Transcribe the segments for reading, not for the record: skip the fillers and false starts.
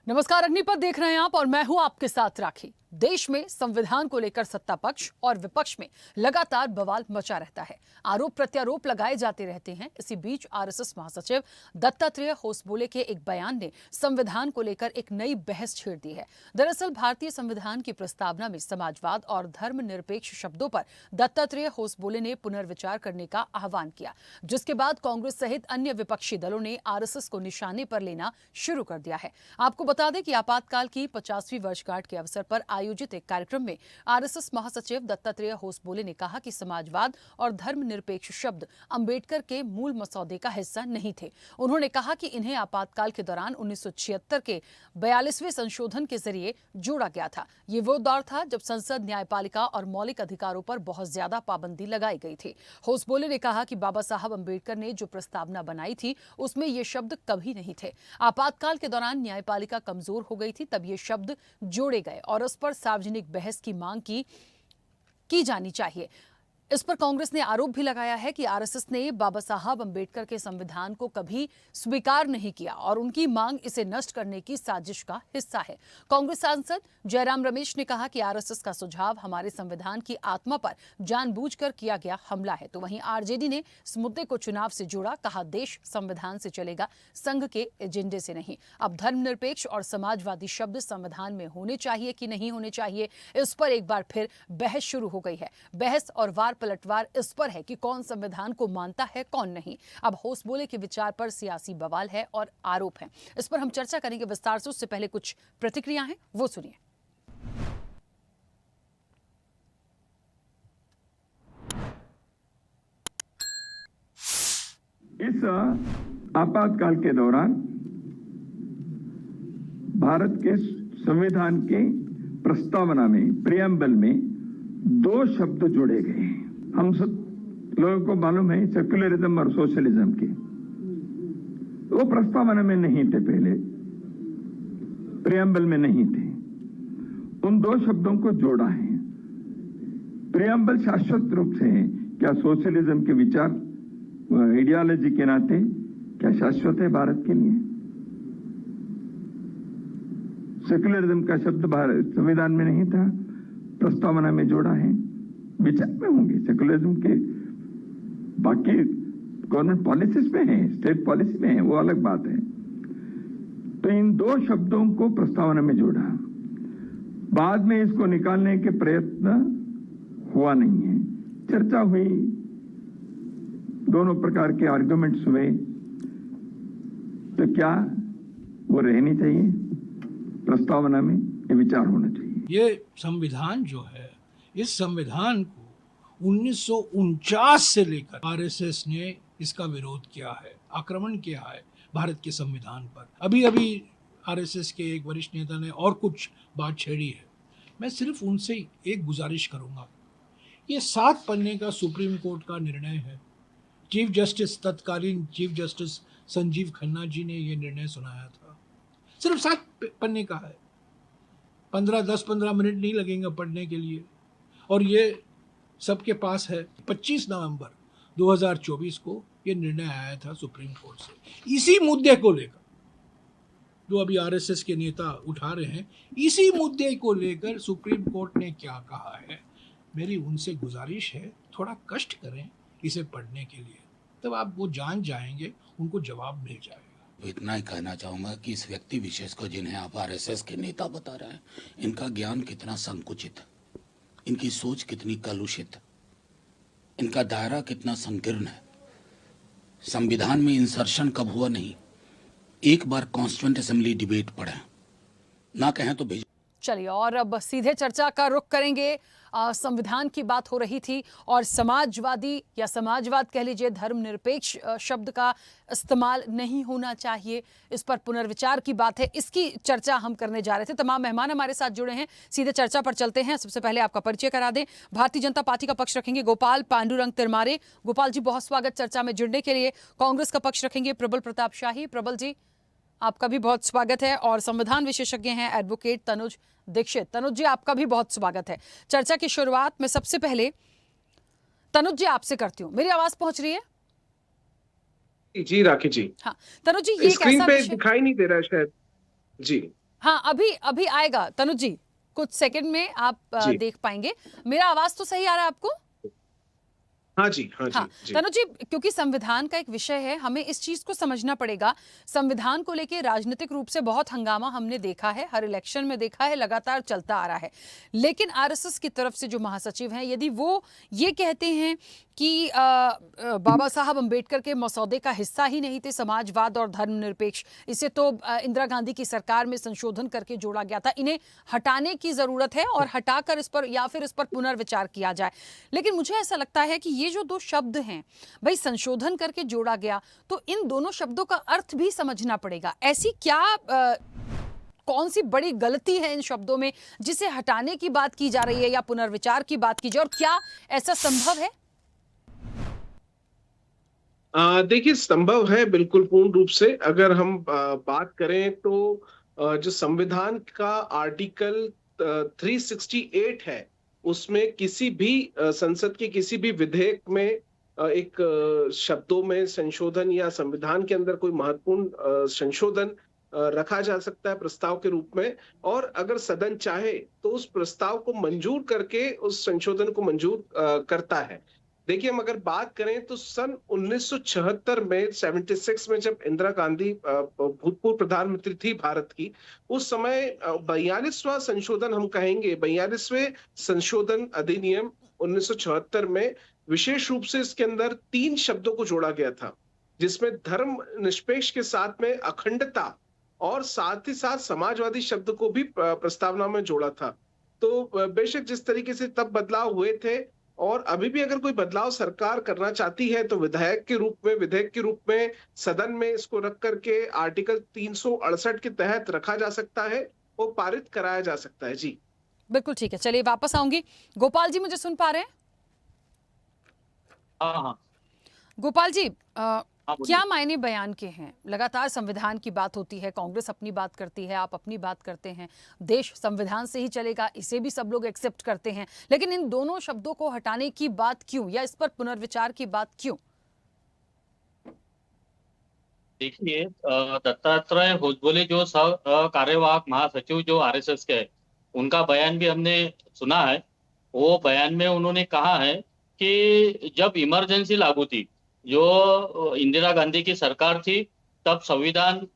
नमस्कार, अग्निपथ देख रहे हैं आप और मैं हूं आपके साथ राखी। देश में संविधान को लेकर सत्ता पक्ष और विपक्ष में लगातार बवाल मचा रहता है। आरोप प्रत्यारोप लगाए जाते रहते हैं। इसी बीच आरएसएस महासचिव दत्तात्रेय होसबोले के एक बयान ने संविधान को लेकर एक नई बहस छेड़ दी है। दरअसल भारतीय संविधान की प्रस्तावना में समाजवाद और धर्मनिरपेक्ष शब्दों पर दत्तात्रेय होसबोले ने पुनर्विचार करने का आह्वान किया, जिसके बाद कांग्रेस सहित अन्य विपक्षी दलों ने आरएसएस को निशाने पर लेना शुरू कर दिया है। आपको बता दें कि आपातकाल की 50वीं वर्षगांठ के अवसर पर आयोजित एक कार्यक्रम में आरएसएस महासचिव दत्तात्रेय होसबोले ने कहा कि समाजवाद और धर्मनिरपेक्ष शब्द अंबेडकर के मूल मसौदे का हिस्सा नहीं थे। उन्होंने कहा कि इन्हें आपातकाल के दौरान 1976 के 42वें संशोधन के जरिए जोड़ा गया था। ये वो दौर था जब संसद, न्यायपालिका और मौलिक अधिकारों पर बहुत ज्यादा पाबंदी लगाई गई थी। होसबोले ने कहा कि बाबा साहब अंबेडकर ने जो प्रस्तावना बनाई थी उसमें ये शब्द कभी नहीं थे। आपातकाल के दौरान न्यायपालिका कमजोर हो गई थी, तब ये शब्द जोड़े गए और उस पर सार्वजनिक बहस की मांग की जानी चाहिए। इस पर कांग्रेस ने आरोप भी लगाया है कि आरएसएस ने बाबा साहब अंबेडकर के संविधान को कभी स्वीकार नहीं किया और उनकी मांग इसे नष्ट करने की साजिश का हिस्सा है। कांग्रेस सांसद जयराम रमेश ने कहा कि आरएसएस का सुझाव हमारे संविधान की आत्मा पर जानबूझकर किया गया हमला है। तो वहीं आरजेडी ने इस मुद्दे को चुनाव से जोड़ा, कहा देश संविधान से चलेगा, संघ के एजेंडे से नहीं। अब धर्मनिरपेक्ष और समाजवादी शब्द संविधान में होने चाहिए कि नहीं होने चाहिए, इस पर एक बार फिर बहस शुरू हो गई है। बहस और वार पलटवार इस पर है कि कौन संविधान को मानता है, कौन नहीं। अब होसबोले के विचार पर सियासी बवाल है और आरोप है। इस पर हम चर्चा करेंगे विस्तार से। उससे पहले कुछ प्रतिक्रिया हैं, वो सुनिए। इस आपातकाल के दौरान भारत के संविधान के प्रस्तावना में, प्रियम्बल में 2 शब्द जोड़े गए हैं। हम सब लोगों को मालूम है सेक्युलरिज्म और सोशलिज्म के, वो प्रस्तावना में नहीं थे, पहले प्रियम्बल में नहीं थे। उन 2 शब्दों को जोड़ा है। प्रियम्बल शाश्वत रूप से है। क्या सोशलिज्म के विचार आइडियोलॉजी के नाते क्या शाश्वत है भारत के लिए? सेक्युलरिज्म का शब्द भारत संविधान में नहीं था, प्रस्तावना में जोड़ा है। विचार में होंगे सेक्युलरिज्म के, बाकी गवर्नमेंट पॉलिसीज में है, स्टेट पॉलिसी में है, वो अलग बात है। तो इन 2 शब्दों को प्रस्तावना में जोड़ा। बाद में इसको निकालने के प्रयत्न हुआ नहीं है। चर्चा हुई, दोनों प्रकार के आर्गुमेंट्स हुए, तो क्या वो रहनी चाहिए प्रस्तावना में? ये विचार होना चाहिए। ये संविधान जो है, इस संविधान को 1949 से लेकर आरएसएस ने इसका विरोध किया है, आक्रमण किया है भारत के संविधान पर। अभी अभी आरएसएस के एक वरिष्ठ नेता ने और कुछ बात छेड़ी है। मैं सिर्फ उनसे एक गुजारिश करूंगा, ये 7 पन्ने का सुप्रीम कोर्ट का निर्णय है। चीफ जस्टिस, तत्कालीन चीफ जस्टिस संजीव खन्ना जी ने ये निर्णय सुनाया था। सिर्फ 7 पन्ने का है, 10-15 मिनट नहीं लगेंगे पढ़ने के लिए, और ये सबके पास है। 25 नवंबर 2024 को ये निर्णय आया था सुप्रीम कोर्ट से। इसी मुद्दे को लेकर जो अभी आरएसएस के नेता उठा रहे हैं, इसी मुद्दे को लेकर सुप्रीम कोर्ट ने क्या कहा है, मेरी उनसे गुजारिश है थोड़ा कष्ट करें इसे पढ़ने के लिए, तब आप वो जान जाएंगे, उनको जवाब मिल जाएगा। तो इतना ही कहना चाहूंगा कि इस व्यक्ति विशेष को, जिन्हें आप आरएसएस के नेता बता रहे हैं, इनका ज्ञान कितना संकुचित, इनकी सोच कितनी कलुषित, इनका दायरा कितना संकीर्ण है। संविधान में इंसर्शन कब हुआ नहीं, एक बार कॉन्स्टिट्यूएंट असेंबली डिबेट पढ़े, ना कहें तो भेज। चलिए, और अब सीधे चर्चा का रुख करेंगे। संविधान की बात हो रही थी और समाजवादी या समाजवाद कह लीजिए, धर्मनिरपेक्ष शब्द का इस्तेमाल नहीं होना चाहिए, इस पर पुनर्विचार की बात है। इसकी चर्चा हम करने जा रहे थे। तमाम मेहमान हमारे साथ जुड़े हैं, सीधे चर्चा पर चलते हैं। सबसे पहले आपका परिचय करा दें। भारतीय जनता पार्टी का पक्ष रखेंगे गोपाल पांडुरंग तिरमारे। गोपाल जी, बहुत स्वागत चर्चा में जुड़ने के लिए। कांग्रेस का पक्ष रखेंगे प्रबल प्रताप शाही। प्रबल जी, आपका भी बहुत स्वागत है। और संविधान विशेषज्ञ हैं एडवोकेट तनुज दीक्षित। तनुज जी, आपका भी बहुत स्वागत है। चर्चा की शुरुआत में सबसे पहले तनुज जी आपसे करती हूँ। मेरी आवाज पहुंच रही है? जी राखी जी। हाँ तनुज जी, ये स्क्रीन पे दिखाई नहीं दे रहा है शायद जी। हाँ, अभी अभी आएगा तनुज जी, कुछ सेकंड में आप जी। देख पाएंगे। मेरा आवाज तो सही आ रहा है आपको? हाँ जी, हाँ जी, हाँ, जी। तनु जी, क्योंकि संविधान का एक विषय है, हमें इस चीज को समझना पड़ेगा। संविधान को लेके राजनीतिक रूप से बहुत हंगामा हमने देखा है, हर इलेक्शन में देखा है, लगातार चलता आ रहा है। लेकिन आरएसएस की तरफ से जो महासचिव हैं, यदि वो ये कहते हैं कि बाबा साहब अंबेडकर के मसौदे का हिस्सा ही नहीं थे समाजवाद और धर्मनिरपेक्ष, इसे तो इंदिरा गांधी की सरकार में संशोधन करके जोड़ा गया था, इन्हें हटाने की जरूरत है और हटाकर इस पर या फिर इस पर पुनर्विचार किया जाए। लेकिन मुझे ऐसा लगता है कि ये जो दो शब्द हैं, भाई संशोधन करके जोड़ा गया, तो इन दोनों शब्दों का अर्थ भी समझना पड़ेगा। ऐसी क्या कौन सी बड़ी गलती है इन शब्दों में जिसे हटाने की बात की जा रही है या पुनर्विचार की बात की जाए, और क्या ऐसा संभव है? देखिए, संभव है बिल्कुल पूर्ण रूप से। अगर हम बात करें तो जो संविधान का आर्टिकल 368 है, उसमें किसी भी संसद के किसी भी विधेयक में एक शब्दों में संशोधन या संविधान के अंदर कोई महत्वपूर्ण संशोधन रखा जा सकता है प्रस्ताव के रूप में, और अगर सदन चाहे तो उस प्रस्ताव को मंजूर करके उस संशोधन को मंजूर करता है। देखिए, हम अगर बात करें तो सन 1976 में 76 में जब इंदिरा गांधी भूतपूर्व प्रधानमंत्री थी भारत की, उस समय 42वां संशोधन हम कहेंगे, 42वें संशोधन अधिनियम 1976 में विशेष रूप से इसके अंदर 3 शब्दों को जोड़ा गया था, जिसमें धर्म निरपेक्ष के साथ में अखंडता और साथ ही साथ समाजवादी शब्द को भी प्रस्तावना में जोड़ा था। तो बेशक जिस तरीके से तब बदलाव हुए थे, और अभी भी अगर कोई बदलाव सरकार करना चाहती है तो विधेयक के रूप में सदन में इसको रख करके आर्टिकल 368 के तहत रखा जा सकता है और पारित कराया जा सकता है। जी बिल्कुल ठीक है, चलिए वापस आऊंगी। गोपाल जी, मुझे सुन पा रहे हैं? हाँ हाँ गोपाल जी, हाँ, बोलिए। क्या मायने बयान के हैं? लगातार संविधान की बात होती है, कांग्रेस अपनी बात करती है, आप अपनी बात करते हैं, देश संविधान से ही चलेगा, इसे भी सब लोग एक्सेप्ट करते हैं, लेकिन इन दोनों शब्दों को हटाने की बात क्यों, या इस पर पुनर्विचार की बात क्यों? देखिए, दत्तात्रेय होसबोले जो कार्यवाहक महासचिव जो आरएसएस के हैं, उनका बयान भी हमने सुना है। वो बयान में उन्होंने कहा है कि जब इमरजेंसी लागू थी, जो इंदिरा गांधी की सरकार थी, तब संविधान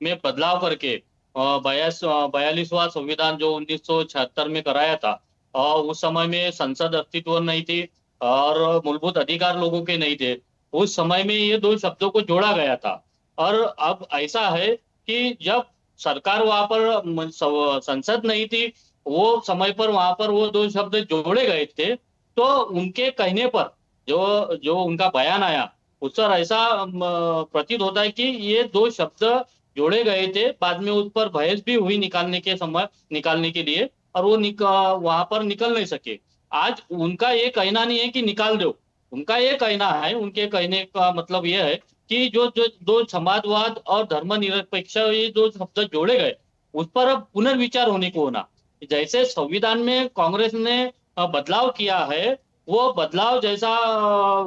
में बदलाव करके 42वां संविधान जो 1976 में कराया था, और उस समय में संसद अस्तित्व नहीं थी और मूलभूत अधिकार लोगों के नहीं थे। उस समय में ये दो शब्दों को जोड़ा गया था। और अब ऐसा है कि जब सरकार वहां पर संसद नहीं थी, वो समय पर वहां पर वो दो शब्द जोड़े गए थे, तो उनके कहने पर जो जो उनका बयान आया, उस पर ऐसा प्रतीत होता है कि ये दो शब्द जोड़े गए थे। बाद में उस पर बहस भी हुई निकालने के लिए, और वो वहां पर निकल नहीं सके। आज उनका ये कहना नहीं है कि निकाल दो, उनका ये कहना है, उनके कहने का मतलब ये है कि जो जो दो समाजवाद और धर्मनिरपेक्ष ये दो शब्द जोड़े गए, उस पर अब पुनर्विचार होने को होना। जैसे संविधान में कांग्रेस ने बदलाव किया है, वो बदलाव जैसा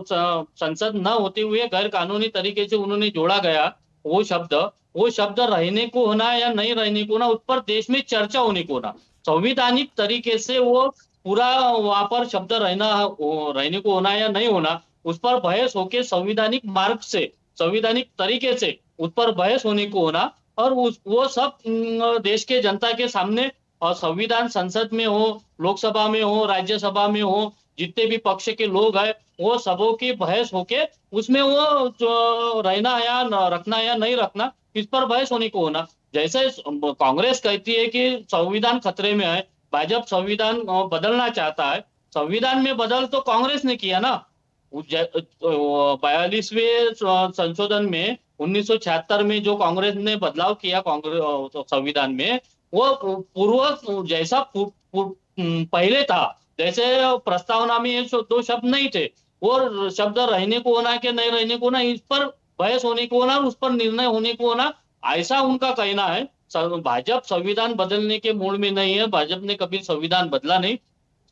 संसद न होते हुए गैर कानूनी तरीके से उन्होंने जोड़ा गया, वो शब्द रहने को होना या नहीं रहने को होना, उस पर देश में चर्चा होने को होना। संविधानिक तरीके से वो पूरा वहां पर शब्द रहने को होना या नहीं होना, उस पर बहस होके संविधानिक मार्ग से, संविधानिक तरीके से उस पर बहस होने को होना, और वो सब देश के जनता के सामने, और संविधान संसद में हो, लोकसभा में हो, राज्यसभा में हो, जितने भी पक्ष के लोग हैं, वो सबों की बहस होके उसमें वो जो रहना या रखना या नहीं रखना, इस पर बहस होने को होना। जैसे कांग्रेस कहती है कि संविधान खतरे में है, भाजपा संविधान बदलना चाहता है। संविधान में बदल तो कांग्रेस ने किया ना। 42वें संशोधन में 1976 में जो कांग्रेस ने बदलाव किया कांग्रेस संविधान में, वो पूर्व जैसा पहले था, जैसे प्रस्तावना में ये दो शब्द नहीं थे, वो शब्द रहने को होना कि नहीं रहने को होना, इस पर बहस होने को होना, उस पर निर्णय होने को होना, ऐसा उनका कहना है। भाजपा संविधान बदलने के मूड में नहीं है, भाजपा ने कभी संविधान बदला नहीं।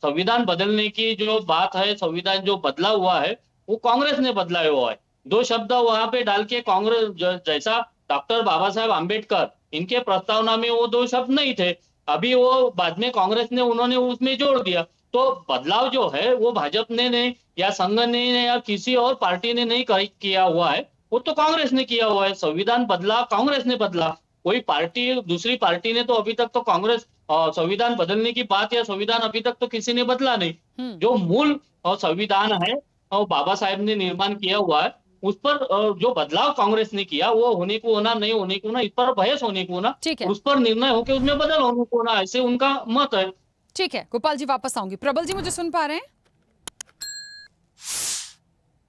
संविधान बदलने की जो बात है, संविधान जो बदला हुआ है, वो कांग्रेस ने बदला हुआ है। दो शब्द वहां पे डाल के कांग्रेस जैसा डॉक्टर बाबा साहेब आम्बेडकर इनके प्रस्तावना में वो 2 शब्द नहीं थे। अभी वो बाद में कांग्रेस ने उन्होंने उसमें जोड़ दिया। तो बदलाव जो है वो भाजपा ने नहीं या संघ ने या किसी और पार्टी ने नहीं किया हुआ है, वो तो कांग्रेस ने किया हुआ है। संविधान बदला, कांग्रेस ने बदला। कोई पार्टी, दूसरी पार्टी ने तो अभी तक तो कांग्रेस संविधान बदलने की बात या संविधान अभी तक तो किसी ने बदला नहीं। जो मूल संविधान है और बाबा साहेब ने निर्माण किया हुआ है, उस पर जो बदलाव कांग्रेस ने किया वो होने को होना, नहीं होने को होना, इस पर बहस होने को होना, ठीक है। उस पर निर्णय हो कि उसमें बदल होने को होना, ऐसे उनका मत है। ठीक है, गोपाल जी वापस आऊंगी। प्रबल जी मुझे सुन पा रहे हैं?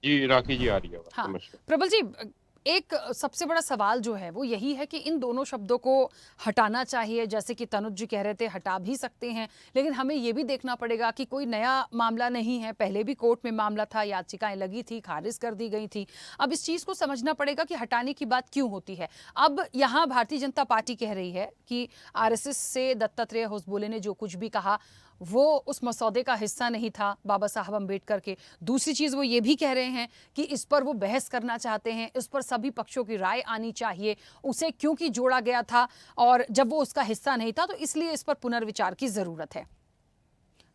जी राखी जी आ रही है आवाज। हाँ, नमस्कार। प्रबल जी, एक सबसे बड़ा सवाल जो है वो यही है कि इन दोनों शब्दों को हटाना चाहिए, जैसे कि तनुज जी कह रहे थे हटा भी सकते हैं, लेकिन हमें ये भी देखना पड़ेगा कि कोई नया मामला नहीं है, पहले भी कोर्ट में मामला था, याचिकाएं लगी थी, खारिज कर दी गई थी। अब इस चीज़ को समझना पड़ेगा कि हटाने की बात क्यों होती है। अब यहाँ भारतीय जनता पार्टी कह रही है कि आरएसएस से दत्तात्रेय होसबोले ने जो कुछ भी कहा वो उस मसौदे का हिस्सा नहीं था बाबा साहब अम्बेडकर के। दूसरी चीज़ वो ये भी कह रहे हैं कि इस पर वो बहस करना चाहते हैं, इस पर सभी पक्षों की राय आनी चाहिए, उसे क्योंकि जोड़ा गया था और जब वो उसका हिस्सा नहीं था तो इसलिए इस पर पुनर्विचार की ज़रूरत है।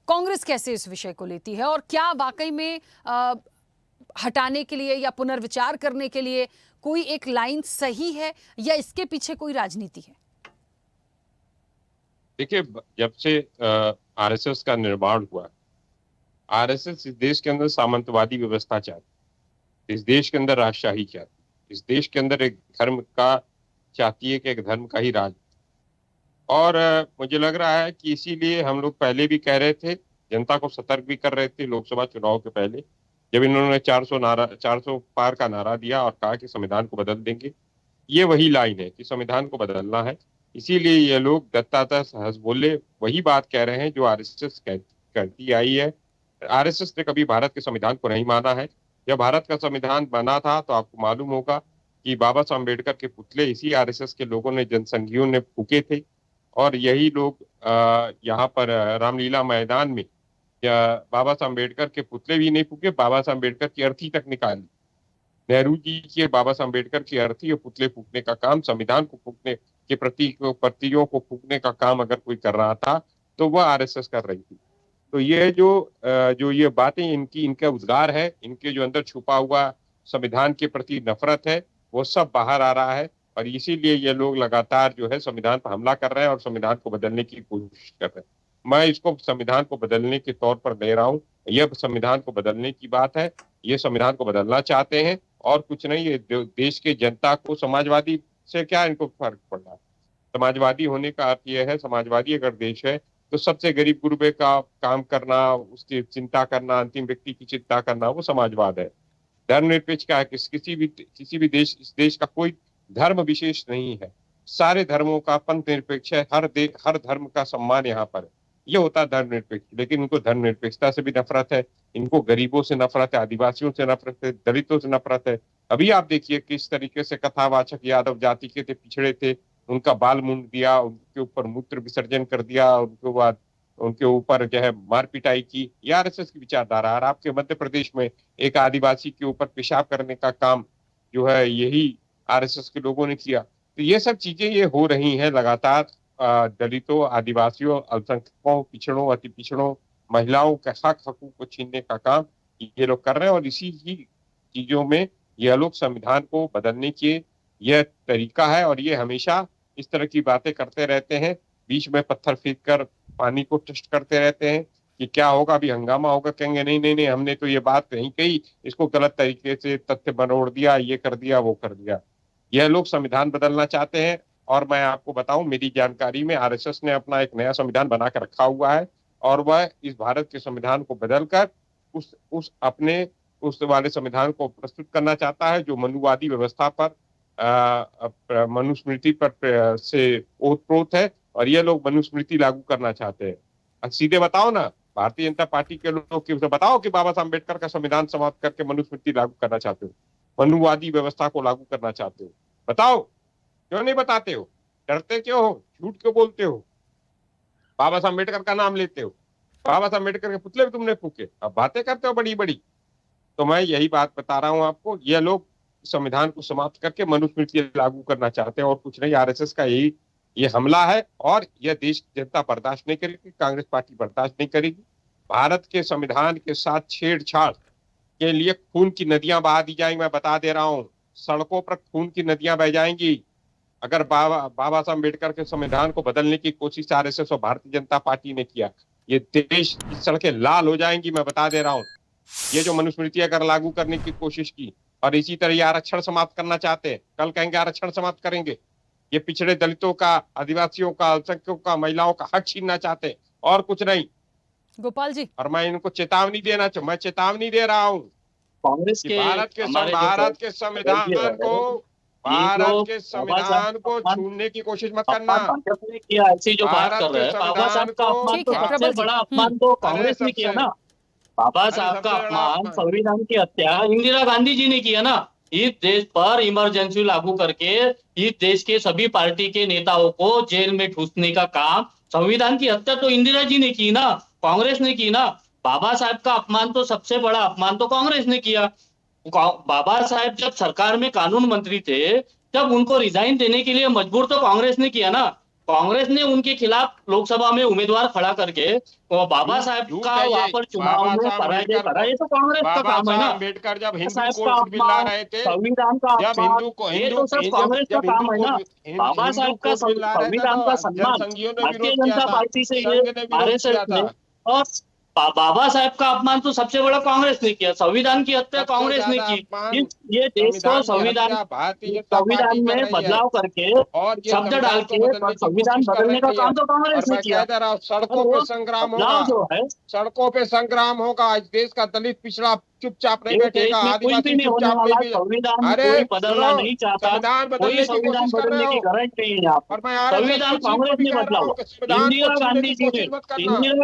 कांग्रेस कैसे इस विषय को लेती है और क्या वाकई में हटाने के लिए या पुनर्विचार करने के लिए कोई एक लाइन सही है या इसके पीछे कोई राजनीति है? देखिए, जब से आरएसएस का निर्माण हुआ, आरएसएस इस देश के अंदर सामंतवादी व्यवस्था चाहती, इस देश के अंदर राजशाही चाहती, इस देश के अंदर एक धर्म का चाहती है कि एक धर्म का ही राज। और मुझे लग रहा है कि इसीलिए हम लोग पहले भी कह रहे थे, जनता को सतर्क भी कर रहे थे लोकसभा चुनाव के पहले, जब इन्होंने 400 पार का नारा दिया और कहा कि संविधान को बदल देंगे। ये वही लाइन है कि संविधान को बदलना है। इसीलिए ये लोग दत्तात्रेय होसबोले वही बात कह रहे हैं जो आरएसएस करती आई है। आरएसएस ने कभी भारत के संविधान को नहीं माना है। जब भारत का संविधान बना था तो आपको मालूम होगा कि बाबा साहब अम्बेडकर के पुतले इसी आरएसएस के लोगों ने, जनसंघियों ने फूके थे और यही लोग यहाँ पर रामलीला मैदान में बाबा साहब अम्बेडकर के पुतले भी नहीं फूके, बाबा साहब अम्बेडकर की अर्थी तक निकाली। नेहरू जी के बाबा साहब अम्बेडकर की अर्थी और पुतले फूकने का काम, संविधान को फूकने के प्रतियों को फूकने का काम अगर कोई कर रहा था तो वह आरएसएस कर रही थी। तो ये जो ये बातें इनका उद्गार है, इनके जो अंदर छुपा हुआ संविधान के प्रति नफरत है, वो सब बाहर आ रहा है और इसीलिए ये लोग लगातार जो है संविधान पर हमला कर रहे हैं और संविधान को बदलने की कोशिश कर रहे हैं। मैं इसको संविधान को बदलने के तौर पर ले रहा हूँ। यह संविधान को बदलने की बात है, ये संविधान को बदलना चाहते हैं और कुछ नहीं। ये देश के जनता को समाजवादी से क्या इनको फर्क पड़ रहा है? समाजवादी होने का अर्थ यह है, समाजवादी अगर देश है तो सबसे गरीब गुरबे का काम करना, उसकी चिंता करना, अंतिम व्यक्ति की चिंता करना, वो समाजवाद है। धर्मनिरपेक्ष का है किसी भी देश, इस देश का कोई धर्म विशेष नहीं है, सारे धर्मों का पंथ निरपेक्ष है। हर धर्म का सम्मान यहाँ पर है, ये होता है धर्मनिरपेक्ष। लेकिन इनको धर्मनिरपेक्षता से भी नफरत है, इनको गरीबों से नफरत है, आदिवासियों से नफरत है, दलितों से नफरत है। अभी आप देखिए किस तरीके से कथावाचक यादव जाति के थे, पिछड़े थे, उनका बाल मुंड दिया, उनके ऊपर मूत्र विसर्जन कर दिया, उनके बाद उनके ऊपर जो है मार पिटाई की। ये आरएसएस की विचारधारा। और आपके मध्य प्रदेश में एक आदिवासी के ऊपर पेशाब करने का काम जो है यही आरएसएस के लोगों ने किया। तो ये सब चीजें ये हो रही हैं लगातार। दलितों, आदिवासियों, अल्पसंख्यकों, पिछड़ों, अति पिछड़ों, महिलाओं के हकूक को छीनने का काम ये लोग कर रहे हैं और इसी ही चीजों में यह लोग संविधान को बदलने की यह तरीका है और ये हमेशा इस तरह की बातें करते रहते हैं। बीच में पत्थर फेंक कर पानी को टेस्ट करते रहते हैं कि क्या होगा, अभी हंगामा होगा, कहेंगे नहीं हमने तो ये बात नहीं कही, इसको गलत तरीके से तथ्य बनोड़ दिया, ये कर दिया, वो कर दिया। यह लोग संविधान बदलना चाहते हैं और मैं आपको बताऊं, मेरी जानकारी में आरएसएस ने अपना एक नया संविधान बना कर रखा हुआ है और वह इस भारत के संविधान को बदलकर उस वाले संविधान को प्रस्तुत करना चाहता है जो मनुवादी व्यवस्था पर, मनुस्मृति पर से ओतप्रोत है और ये लोग मनुस्मृति लागू करना चाहते हैं। सीधे बताओ ना, भारतीय जनता पार्टी के लोग की बताओ कि बाबा साहब अम्बेडकर का संविधान समाप्त करके मनुस्मृति लागू करना चाहते हो, मनुवादी व्यवस्था को लागू करना चाहते हो? बताओ, क्यों नहीं बताते हो? डरते क्यों हो? झूठ क्यों बोलते हो? बाबा साहब अम्बेडकर का नाम लेते हो, बाबा साहब अम्बेडकर के पुतले भी तुमने फूके, अब बातें करते हो बड़ी बड़ी। तो मैं यही बात बता रहा हूं आपको, ये लोग संविधान को समाप्त करके मनुस्मृति लागू करना चाहते हैं और कुछ नहीं। आरएसएस का यही ये हमला है और यह देश की जनता बर्दाश्त नहीं करेगी, कांग्रेस पार्टी बर्दाश्त नहीं करेगी। भारत के संविधान के साथ छेड़छाड़ के लिए खून की नदियां बहा दी जाएंगी। मैं बता दे रहा हूं, सड़कों पर खून की नदियां बह जाएंगी अगर बाबा साहब अम्बेडकर के संविधान को बदलने की कोशिश आरएसएस और भारतीय जनता पार्टी ने किया। ये देश की सड़कें लाल हो जाएंगी, मैं बता दे रहा हूं। ये जो मनुस्मृति अगर लागू करने की कोशिश की और इसी तरह ये आरक्षण समाप्त करना चाहते हैं, कल कहेंगे आरक्षण समाप्त करेंगे। ये पिछड़े दलितों का, आदिवासियों का, अल्पसंख्यकों का, महिलाओं का हक छीनना चाहते हैं और कुछ नहीं। गोपाल जी, और मैं इनको चेतावनी मैं चेतावनी दे रहा हूँ कांग्रेस के भारत के संविधान को छूने की कोशिश मत करना। भाजपा ने किया, ऐसी जो बात कर रहे हैं, बाबा साहब का अपमान तो सबसे बड़ा अपमान तो कांग्रेस ने किया ना। बाबा साहब का अपमान, संविधान की हत्या इंदिरा गांधी जी ने किया ना। इस देश पर इमरजेंसी लागू करके इस देश के सभी पार्टी के नेताओं को जेल में ठूसने का काम, संविधान की हत्या तो इंदिरा जी ने की ना, कांग्रेस ने की ना। बाबा साहब का अपमान तो सबसे बड़ा अपमान तो कांग्रेस ने किया। बाबा साहब जब सरकार में कानून मंत्री थे, जब उनको रिजाइन देने के लिए मजबूर तो कांग्रेस ने किया ना। कांग्रेस ने उनके खिलाफ लोकसभा में उम्मीदवार खड़ा करके बाबा साहब का वहां पर चुनाव में पराजय करा। ये तो कांग्रेस का काम है ना। अम्बेडकर जब हिंदू साहब को का बिल ला रहे थे, संविधान का जब हिंदू को ये तो सब कांग्रेस का काम है ना। बाबा साहब का संविधान का सम्मान भारतीय जनता पार्टी से ये आरएसएस ने, और बाबा साहब का अपमान तो सबसे बड़ा कांग्रेस ने किया। संविधान की हत्या कांग्रेस ने की। ये देश को संविधान में बदलाव करके शब्द डाल के संविधान बदलने का काम तो कांग्रेस ने किया। सड़कों पे संग्राम होगा, जो है सड़कों पे संग्राम होगा। इस देश का दलित पिछड़ा चुपचाप नहीं बैठेगा, आदिवासी चुपचाप नहीं। संविधान कोई बदलना नहीं चाहता, कोई संविधान बदलने की गारंटी नहीं है यहाँ पर। संविधान कांग्रेस ने बदला हुआ। इंदिरा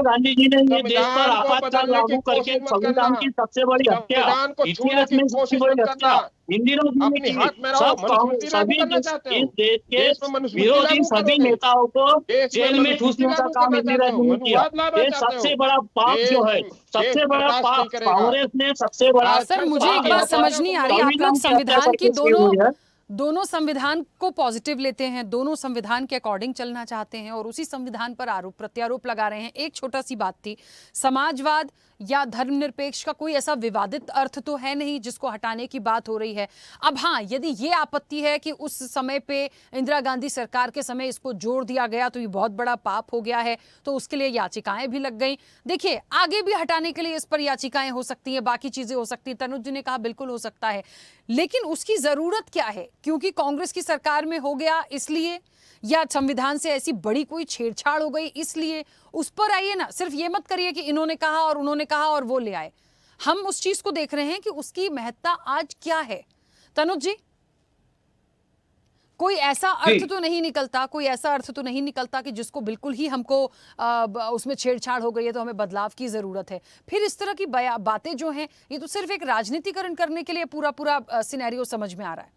गांधी जी ने ये देश पर आपातकाल लागू करके संविधान की सबसे बड़ी हत्या, इतिहास में सबसे बड़ी हत्या इंदिरा जी ने की। सभी इस देश के विरोधी सभी नेताओं को जेल में ठूसने का काम इंदिरा जी ने किया। ये सबसे बड़ा पाप जो है, सबसे बड़ा पाप कांग्रेस ने सबसे बड़ा। सर, मुझे एक बात समझ नहीं आ रही, आप लोग संविधान की दोनों संविधान को पॉजिटिव लेते हैं, दोनों संविधान के अकॉर्डिंग चलना चाहते हैं और उसी संविधान पर आरोप प्रत्यारोप लगा रहे हैं। एक छोटा सी बात थी, समाजवाद या धर्मनिरपेक्ष का कोई ऐसा विवादित अर्थ तो है नहीं जिसको हटाने की बात हो रही है। अब हाँ, यदि ये आपत्ति है कि उस समय पे इंदिरा गांधी सरकार के समय इसको जोड़ दिया गया तो ये बहुत बड़ा पाप हो गया है, तो उसके लिए याचिकाएं भी लग गई। देखिए, आगे भी हटाने के लिए इस पर याचिकाएं हो सकती हैं, बाकी चीजें हो सकती हैं। तनुज जी ने कहा बिल्कुल हो सकता है, लेकिन उसकी जरूरत क्या है? क्योंकि कांग्रेस की सरकार में हो गया इसलिए, या संविधान से ऐसी बड़ी कोई छेड़छाड़ हो गई इसलिए? उस पर आइए ना, सिर्फ ये मत करिए कि इन्होंने कहा और उन्होंने कहा और वो ले आए। हम उस चीज को देख रहे हैं कि उसकी महत्ता आज क्या है। तनुज जी, कोई ऐसा अर्थ तो नहीं निकलता, कोई ऐसा अर्थ तो नहीं निकलता कि जिसको बिल्कुल ही हमको उसमें छेड़छाड़ हो गई है तो हमें बदलाव की जरूरत है। फिर इस तरह की बातें जो हैं, ये तो सिर्फ एक राजनीतिकरण करने के लिए पूरा सिनेरियो समझ में आ रहा है।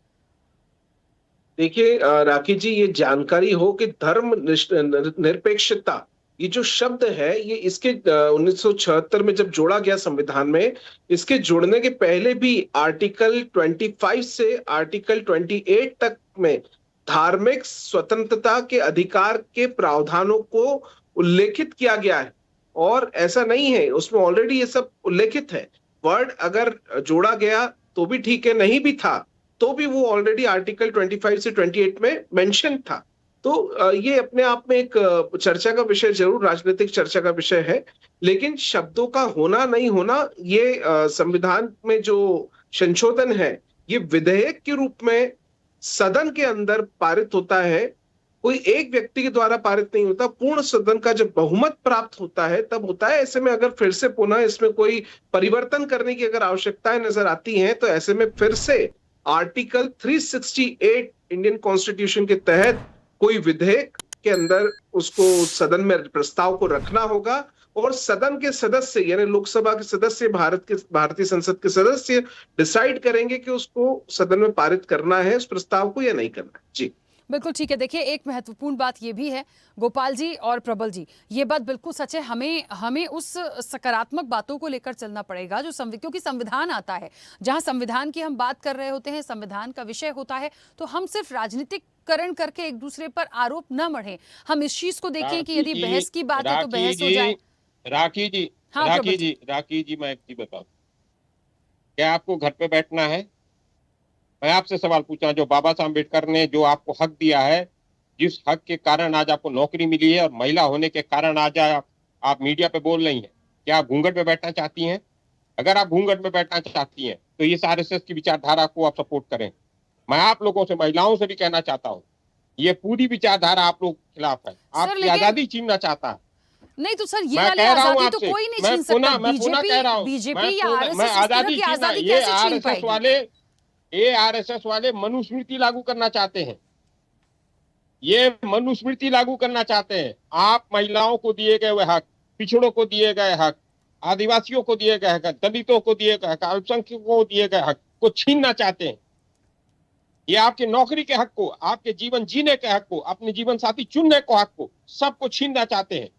देखिए राखी जी, ये जानकारी हो कि धर्म निरपेक्षता, ये जो शब्द है, ये इसके 1976 में जब जोड़ा गया संविधान में, इसके जोड़ने के पहले भी आर्टिकल 25 से आर्टिकल 28 तक में धार्मिक स्वतंत्रता के अधिकार के प्रावधानों को उल्लेखित किया गया है। और ऐसा नहीं है, उसमें ऑलरेडी ये सब उल्लेखित है। वर्ड अगर जोड़ा गया तो भी ठीक है, नहीं भी था तो भी वो ऑलरेडी आर्टिकल 25 से 28 में मेंशन था। तो ये अपने आप में एक चर्चा का विषय, जरूर राजनीतिक चर्चा का विषय है, लेकिन शब्दों का होना नहीं होना, ये संविधान में जो संशोधन है, ये विधेयक के रूप में सदन के अंदर पारित होता है, कोई एक व्यक्ति के द्वारा पारित नहीं होता। पूर्ण सदन का जब बहुमत प्राप्त होता है तब होता है। ऐसे में अगर फिर से पुनः इसमें कोई परिवर्तन करने की अगर आवश्यकताएं नजर आती हैं, तो ऐसे में फिर से आर्टिकल 368 इंडियन कॉन्स्टिट्यूशन के तहत कोई विधेयक के अंदर उसको सदन में प्रस्ताव को रखना होगा और सदन के सदस्य, यानी लोकसभा के सदस्य, भारतीय संसद के सदस्य डिसाइड करेंगे कि उसको सदन में पारित करना है, उस प्रस्ताव को, या नहीं करना है। जी, बिल्कुल ठीक है। देखिए, एक महत्वपूर्ण बात ये भी है गोपाल जी और प्रबल जी, ये बात बिल्कुल सच है। हमें उस सकारात्मक बातों को लेकर चलना पड़ेगा जो क्योंकि संविधान आता है, जहां संविधान की हम बात कर रहे होते हैं, संविधान का विषय होता है, तो हम सिर्फ राजनीतिकरण करके एक दूसरे पर आरोप न मढ़ें। हम इस चीज को देखें कि यदि बहस की बात है तो बहस हो जाए। राखी जी, हाँ, प्रबल जी। राखी जी, मैं एक चीज बताऊं, क्या आपको घर पे बैठना है? मैं आपसे सवाल पूछा, जो बाबा साहब अम्बेडकर ने जो आपको हक दिया है, जिस हक के कारण आज आपको नौकरी मिली है और महिला होने के कारण आज आप मीडिया पे बोल रही हैं, क्या आप घूंघट में बैठना चाहती हैं? अगर आप घूंघट में बैठना चाहती हैं तो इस आरएसएस की विचारधारा को आप सपोर्ट करें। मैं आप लोगों से, महिलाओं से भी कहना चाहता हूँ, ये पूरी विचारधारा आप लोग के खिलाफ है, आपकी आजादी छीनना चाहता है। नहीं तो सर, ये मैं वाली कह रहा हूं आजादी तो आपसे, कोई नहीं मैं छीन सकता। पुनः कह रहा हूं, बीजेपी या मैं आरएसएस इस तरह की आजादी ये कैसे छीन पाएगी? ये आरएसएस वाले मनुस्मृति लागू करना चाहते हैं, ये मनुस्मृति लागू करना चाहते हैं। आप महिलाओं को दिए गए हुए हक, पिछड़ों को दिए गए हक, आदिवासियों को दिए गए हक, दलितों को दिए गए हक, अल्पसंख्यकों को दिए गए हक को छीनना चाहते हैं। ये आपके नौकरी के हक को, आपके जीवन जीने के हक को, अपने जीवन साथी चुनने को हक को, सबको छीनना चाहते हैं।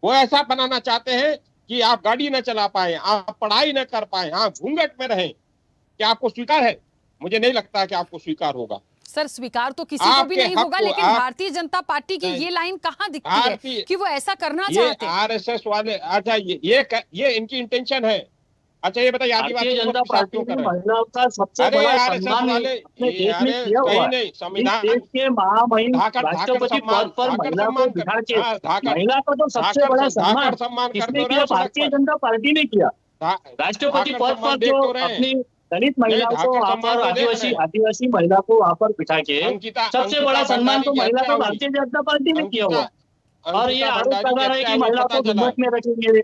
वो ऐसा बनाना चाहते हैं कि आप गाड़ी न चला पाए, आप पढ़ाई न कर पाए, आप घूंघट में रहें। क्या आपको स्वीकार है? मुझे नहीं लगता कि आपको स्वीकार होगा। सर, स्वीकार तो किसी को भी नहीं होगा, लेकिन भारतीय जनता पार्टी की ये लाइन कहाँ दिखती है कि वो ऐसा करना चाहते हैं? आरएसएस वाले, अच्छा ये इनकी इंटेंशन है। अच्छा ये बताइए, भारतीय जनता पार्टी ने महिलाओं का सबसे बड़ा सम्मान अपने देश में किया हुआ है। संविधान देश के महामहिम राष्ट्रपति पद पर महिला को बिठा के महिला का तो सबसे बड़ा सम्मान किसने किया? भारतीय जनता पार्टी ने किया। राष्ट्रपति पद पर जो अपनी दलित महिलाओं को वहाँ पर, आदिवासी महिला को वहाँ पर बिठा के सबसे बड़ा सम्मान तो महिला को भारतीय जनता पार्टी ने किया हुआ। और ये आरोप लगा रहे कि महिला को घूंघट में रखेंगे,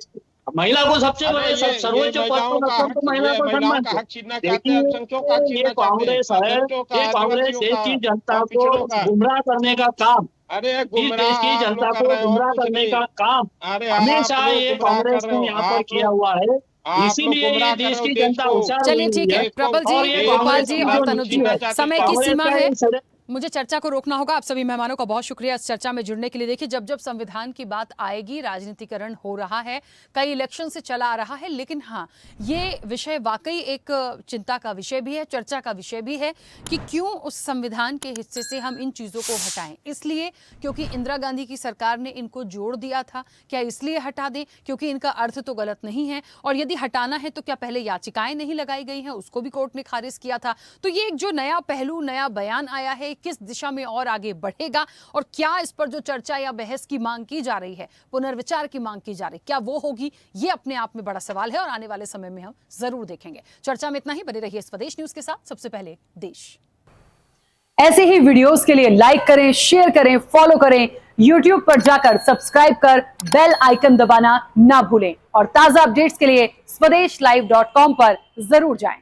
महिला को सबसे बड़े सर्वोच्च पद पर रखकर तो महिला को सम्मान। देखिए, ये कांग्रेस है, ये कांग्रेस देश की जनता को गुमराह करने का काम, इस देश की जनता को गुमराह करने का काम हमेशा ये कांग्रेस ने यहाँ पर किया हुआ है। इसीलिए ये देश की जनता होशियार। चलिए ठीक है, प्रबल जी, गोपाल जी और तनुज जी, समय की सीमा है, मुझे चर्चा को रोकना होगा। आप सभी मेहमानों का बहुत शुक्रिया इस चर्चा में जुड़ने के लिए। देखिए, जब संविधान की बात आएगी, राजनीतिकरण हो रहा है, कई इलेक्शन से चला आ रहा है, लेकिन हाँ, ये विषय वाकई एक चिंता का विषय भी है, चर्चा का विषय भी है कि क्यों उस संविधान के हिस्से से हम इन चीज़ों को हटाएं। इसलिए क्योंकि इंदिरा गांधी की सरकार ने इनको जोड़ दिया था? क्या इसलिए हटा दें क्योंकि इनका अर्थ तो गलत नहीं है? और यदि हटाना है तो क्या पहले याचिकाएं नहीं लगाई गई हैं? उसको भी कोर्ट ने खारिज किया था। तो ये एक जो नया पहलू, नया बयान आया है, किस दिशा में और आगे बढ़ेगा, और क्या इस पर जो चर्चा या बहस की मांग की जा रही है, पुनर्विचार की मांग की जा रही, क्या वो होगी? ये अपने आप में बड़ा सवाल है और आने वाले समय में हम जरूर देखेंगे। चर्चा में इतना ही। बने रहिए स्वदेश न्यूज के साथ। सबसे पहले देश। ऐसे ही वीडियोस के लिए लाइक करें, शेयर करें, फॉलो करें, YouTube पर जाकर सब्सक्राइब कर बेल आइकन दबाना ना भूलें और ताजा अपडेट्स के लिए स्वदेशलाइव.com पर जरूर जाएं।